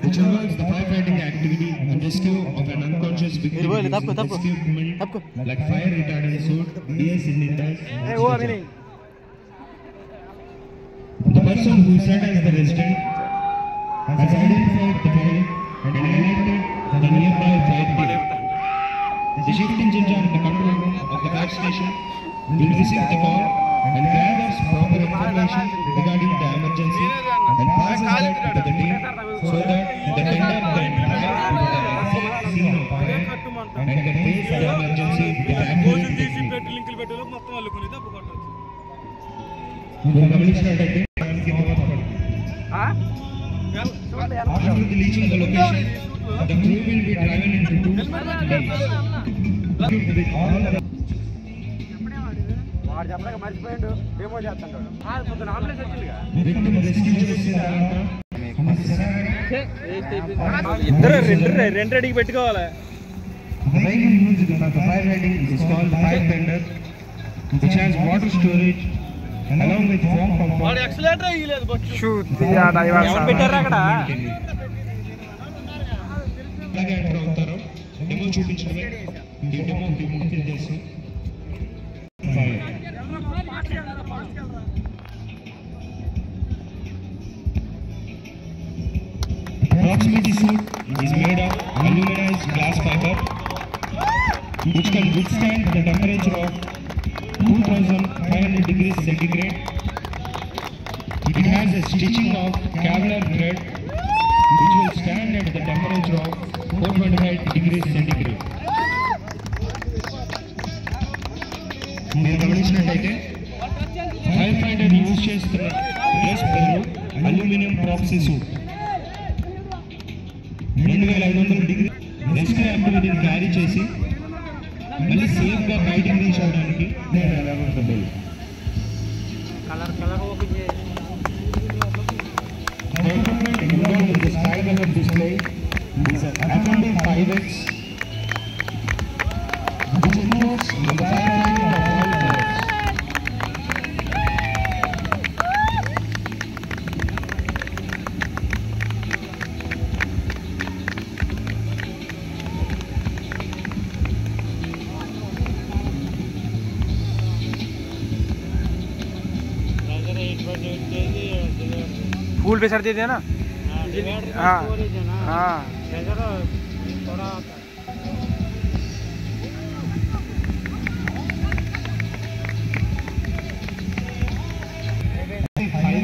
which involves the firefighting activity and rescue of an unconscious victim using rescue equipment like fire retardant suit, designated. The person who sat as the resident has identified the fire and alerted the nearby fire team. The shift engine in the control room of the fire station will receive the call and gathers proper information regarding the emergency and passes that to the team so that the tender can drive to the exact scene of fire and can face the emergency with accurate technique. After reaching the location, the crew will be driven into two lanes. రెండు అడిగి పెట్టుకోవాలి. The vehicle used for the fire fighting is called the fire tender, which has water storage along with foam pump. అలాగే enter అవుతారు. Demo చూపించడమే ఈ demo ముఖ్య ఉద్దేశం. Proximity suit is made of aluminized glass fiber which can withstand the temperature of 2500 degrees centigrade. It has a stitching of Kevlar thread which will stand at the temperature of 425 degrees centigrade. మీరు గమనించినట్లయితే fire fighter use చేస్తున్న dress పేరు aluminium proxy suit. 2500 degree rescue యాక్టివిటీని carry చేసి మళ్ళీ సేఫ్గా బయటికి reach అవడానికి నేను ఎలా ఉంటుంది. Involved in the sky color display is an FMD 5X which involves in the firefighting of all fires. फूल पे सर देते हैं ना। हाँ हाँ।